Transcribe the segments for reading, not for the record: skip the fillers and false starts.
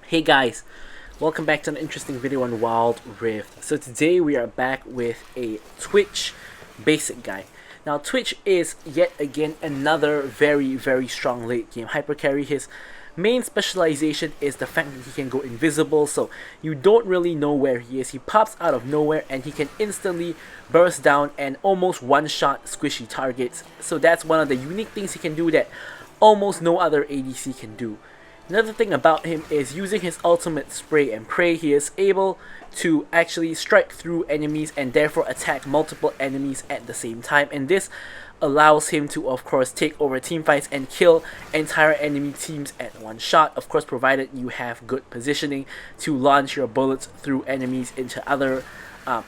Hey guys, welcome back to an interesting video on Wild Rift. So today we are back with a Twitch basic guy. Now Twitch is yet again another very strong late game hyper carry. His main specialization is the fact that he can go invisible, so you don't really know where he is. He pops out of nowhere and he can instantly burst down and almost one-shot squishy targets. So that's one of the unique things he can do that almost no other ADC can do. Another thing about him is using his ultimate spray and pray, he is able to actually strike through enemies and therefore attack multiple enemies at the same time, and this allows him to of course take over team fights and kill entire enemy teams at one shot, of course provided you have good positioning to launch your bullets through enemies into other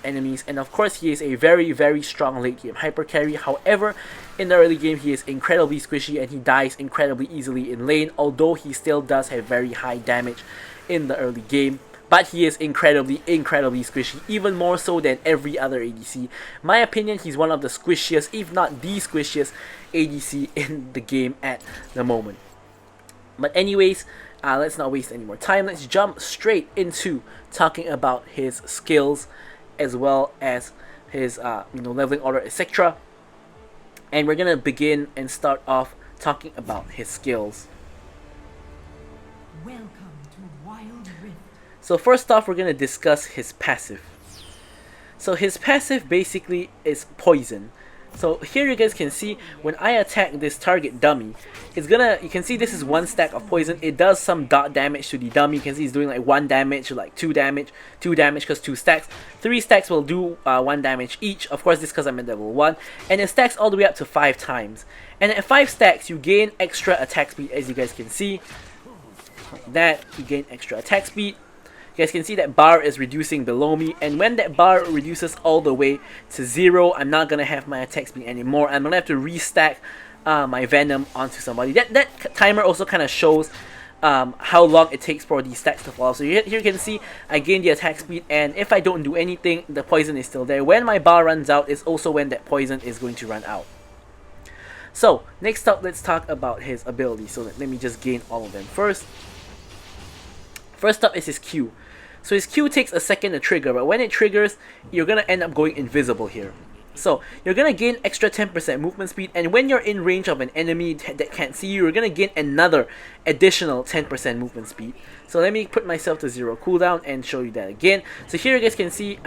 enemies. And of course he is a very strong late game hyper carry. However, in the early game he is incredibly squishy and he dies incredibly easily in lane, although he still does have very high damage in the early game. But he is incredibly squishy, even more so than every other ADC. My opinion, he's one of the squishiest, if not the squishiest ADC in the game at the moment. But anyways, let's not waste any more time. Let's jump straight into talking about his skills as well as his leveling order, etc. And we're gonna begin and start off talking about his skills. Welcome to Wild Rift. So first off, we're gonna discuss his passive. So his passive basically is poison. So here you guys can see when I attack this target dummy, it's gonna, you can see this is one stack of poison. It does some dot damage to the dummy. You can see it's doing like 1 damage or like 2 damage because 2 stacks. 3 stacks will do 1 damage each. Of course this because I'm at level 1, and it stacks all the way up to 5 times. And at 5 stacks you gain extra attack speed, as you guys can see. Like that, you gain extra attack speed. You guys can see that bar is reducing below me, and when that bar reduces all the way to 0, I'm not gonna have my attack speed anymore. I'm gonna have to restack my venom onto somebody. That timer also kind of shows how long it takes for these stacks to fall off. So here you can see I gain the attack speed, and if I don't do anything, the poison is still there. When my bar runs out is also when that poison is going to run out. So next up, let's talk about his ability. So let me just gain all of them first. First up is his Q. So his Q takes a second to trigger, but when it triggers, you're going to end up going invisible here. So you're going to gain extra 10% movement speed, and when you're in range of an enemy that can't see you, you're going to gain another additional 10% movement speed. So let me put myself to 0 cooldown and show you that again. So here you guys can see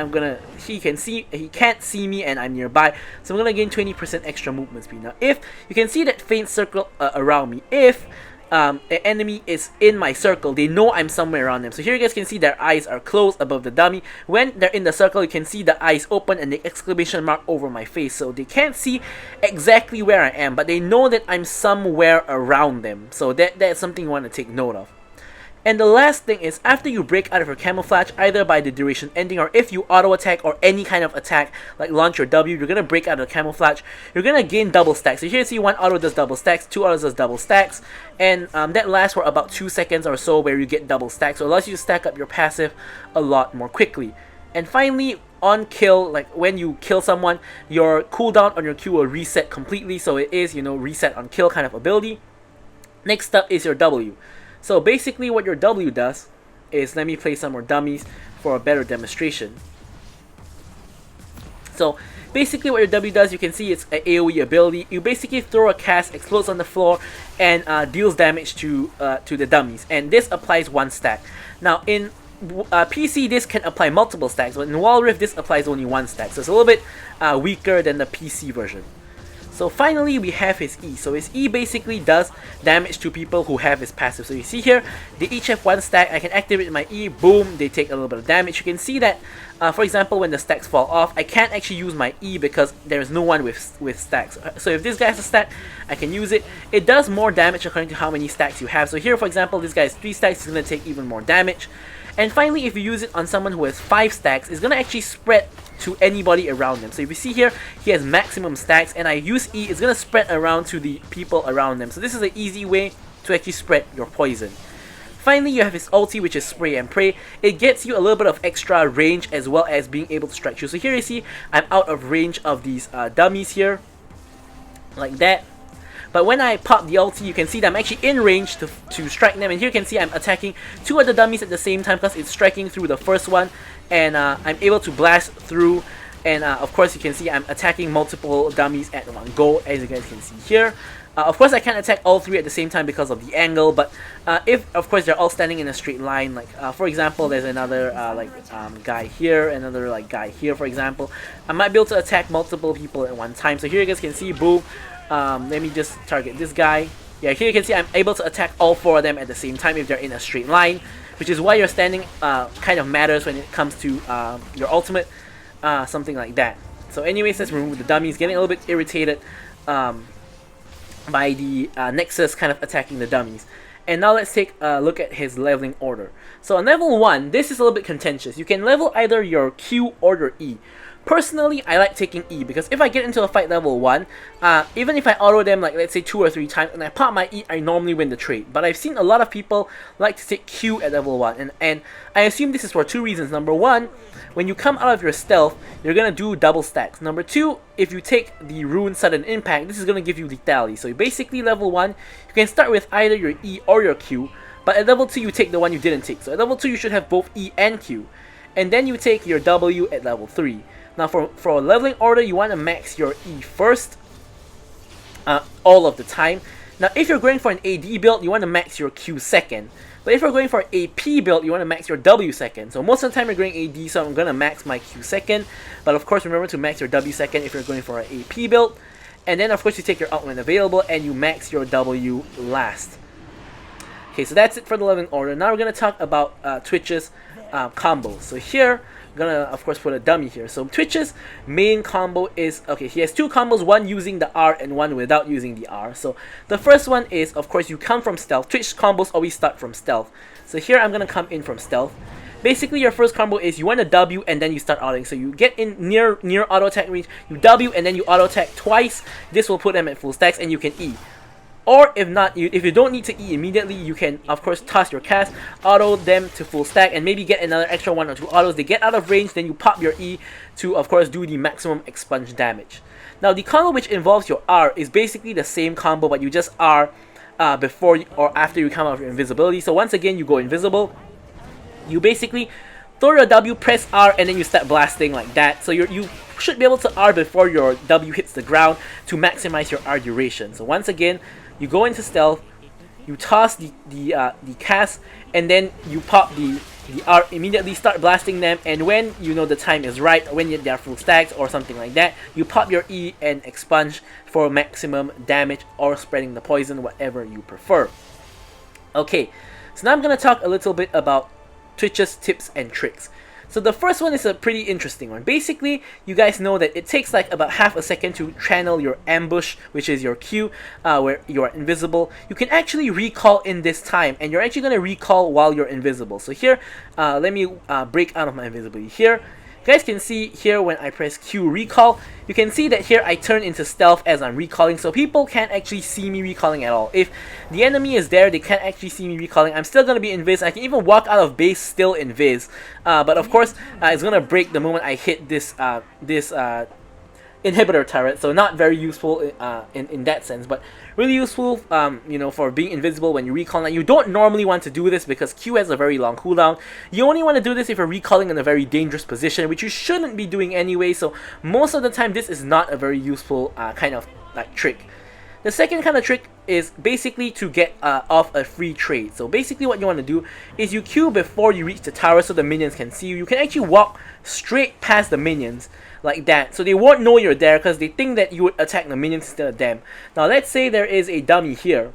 he can't see me and I'm nearby, so I'm going to gain 20% extra movement speed. Now if you can see that faint circle around me, if an enemy is in my circle, they know I'm somewhere around them. So here you guys can see their eyes are closed above the dummy. When they're in the circle, you can see the eyes open and the exclamation mark over my face. So they can't see exactly where I am, but they know that I'm somewhere around them. So that's something you want to take note of. And the last thing is, after you break out of your camouflage, either by the duration ending or if you auto attack or any kind of attack like launch or W, you're gonna break out of the camouflage, you're gonna gain double stacks. So here you see 1 auto does double stacks, 2 autos does double stacks, and that lasts for about 2 seconds or so where you get double stacks. So it allows you to stack up your passive a lot more quickly. And finally, on kill, like when you kill someone, your cooldown on your Q will reset completely. So it is, reset on kill kind of ability. Next up is your W. So basically what your W does is, let me play some more dummies for a better demonstration. So basically what your W does, you can see it's an AoE ability. You basically throw a cast, explodes on the floor, and deals damage to the dummies. And this applies 1 stack. Now in PC this can apply multiple stacks, but in Wild Rift this applies only 1 stack. So it's a little bit weaker than the PC version. So finally we have his E. So his E basically does damage to people who have his passive. So you see here, they each have 1 stack. I can activate my E, boom, they take a little bit of damage. You can see that, for example, when the stacks fall off, I can't actually use my E because there's no one with stacks. So if this guy has a stack, I can use it. It does more damage according to how many stacks you have. So here, for example, this guy has 3 stacks, he's going to take even more damage. And finally, if you use it on someone who has 5 stacks, it's going to actually spread to anybody around them. So if you see here, he has maximum stacks, and I use E, it's going to spread around to the people around them. So this is an easy way to actually spread your poison. Finally, you have his ulti, which is Spray and Pray. It gets you a little bit of extra range as well as being able to strike you. So here you see, I'm out of range of these dummies here, like that. But when I pop the ulti, you can see that I'm actually in range to strike them. And here you can see I'm attacking 2 of the dummies at the same time because it's striking through the first one. And I'm able to blast through. And of course you can see I'm attacking multiple dummies at one go, as you guys can see here. Of course I can't attack all 3 at the same time because of the angle, but if of course they're all standing in a straight line, like for example there's another guy here, another guy here for example, I might be able to attack multiple people at one time. So here you guys can see, boom, let me just target this guy. Yeah, here you can see I'm able to attack all 4 of them at the same time if they're in a straight line, which is why your standing kind of matters when it comes to your ultimate, something like that. So anyways, let's remove the dummies. Getting a little bit irritated by the Nexus kind of attacking the dummies. And now let's take a look at his leveling order. So on level 1, this is a little bit contentious. You can level either your Q or your E. Personally, I like taking E because if I get into a fight level 1, even if I auto them like let's say 2 or 3 times and I pop my E, I normally win the trade. But I've seen a lot of people like to take Q at level 1, and I assume this is for 2 reasons. Number 1, when you come out of your stealth, you're gonna do double stacks. Number 2, if you take the Rune Sudden Impact, this is gonna give you lethality. So basically level 1, you can start with either your E or your Q, but at level 2 you take the one you didn't take. So at level 2 you should have both E and Q. And then you take your W at level 3. Now for leveling order, you want to max your E first, all of the time. Now if you're going for an AD build, you want to max your Q second. But if you're going for AP build, you want to max your W second. So most of the time you're going AD, so I'm going to max my Q second. But of course remember to max your W second if you're going for an AP build. And then of course you take your ult when available and you max your W last. Okay, so that's it for the leveling order. Now we're going to talk about Twitch's combos. So here, I'm gonna of course put a dummy here. So Twitch's main combo is, okay, he has 2 combos, one using the R and one without using the R. So the first one is, of course, you come from stealth. Twitch combos always start from stealth. So here I'm gonna come in from stealth. Basically your first combo is you want to W and then you start autoing. So you get in near auto attack range, you W and then you auto attack twice. This will put them at full stacks and you can E. Or if not, if you don't need to E immediately, you can of course toss your cast, auto them to full stack, and maybe get another extra 1 or 2 autos. They get out of range, then you pop your E to of course do the maximum expunge damage. Now the combo which involves your R is basically the same combo, but you just R before or after you come out of your invisibility. So once again, you go invisible, you basically throw your W, press R, and then you start blasting like that. So you should be able to R before your W hits the ground to maximize your R duration. So once again, you go into stealth, you toss the cast, and then you pop the R, immediately start blasting them, and when you know the time is right, when they are full stacks or something like that, you pop your E and expunge for maximum damage or spreading the poison, whatever you prefer. Okay, so now I'm going to talk a little bit about Twitch's tips and tricks. So the first one is a pretty interesting one. Basically, you guys know that it takes like about half a second to channel your ambush, which is your Q, where you are invisible. You can actually recall in this time, and you're actually going to recall while you're invisible. So here, let me break out of my invisibility here. You guys can see here when I press Q recall, you can see that here I turn into stealth as I'm recalling, so people can't actually see me recalling at all. If the enemy is there, they can't actually see me recalling. I'm still going to be invis. I can even walk out of base still invis, but of course it's going to break the moment I hit this inhibitor turret, so not very useful in that sense, but really useful you know, for being invisible when you recall. Now you don't normally want to do this because Q has a very long cooldown. You only want to do this if you're recalling in a very dangerous position, which you shouldn't be doing anyway, so most of the time this is not a very useful kind of like trick. The second kind of trick is basically to get off a free trade. So basically what you want to do is you Q before you reach the tower so the minions can see you. You can actually walk straight past the minions like that, so they won't know you're there because they think that you would attack the minions instead of them. Now let's say there is a dummy here.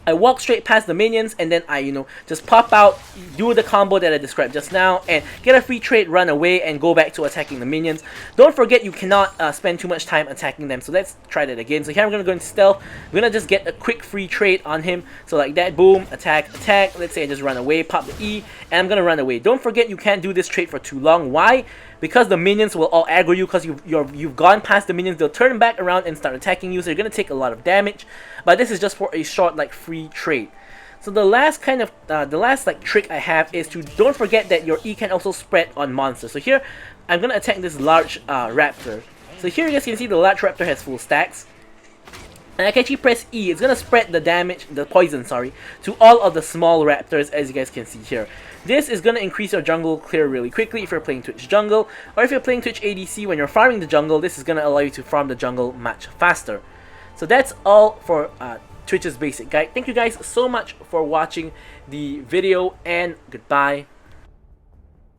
I walk straight past the minions and then I, you know, just pop out, do the combo that I described just now, and get a free trade, run away, and go back to attacking the minions. Don't forget you cannot spend too much time attacking them, so let's try that again. So here I'm going to go into stealth. I'm going to just get a quick free trade on him. So like that, boom, attack, attack. Let's say I just run away, pop the E, and I'm going to run away. Don't forget you can't do this trade for too long. Why? Because the minions will all aggro you because you've gone past the minions. They'll turn back around and start attacking you, so you're going to take a lot of damage. But this is just for a short like free trade. So the last kind of like trick I have is to don't forget that your E can also spread on monsters. So here I'm going to attack this large raptor. So here you guys can see the large raptor has full stacks. And I can actually press E. It's gonna spread the damage, the poison, sorry, to all of the small raptors, as you guys can see here. This is gonna increase your jungle clear really quickly if you're playing Twitch jungle, or if you're playing Twitch ADC when you're farming the jungle. This is gonna allow you to farm the jungle much faster. So that's all for Twitch's basic guide. Thank you guys so much for watching the video, and goodbye.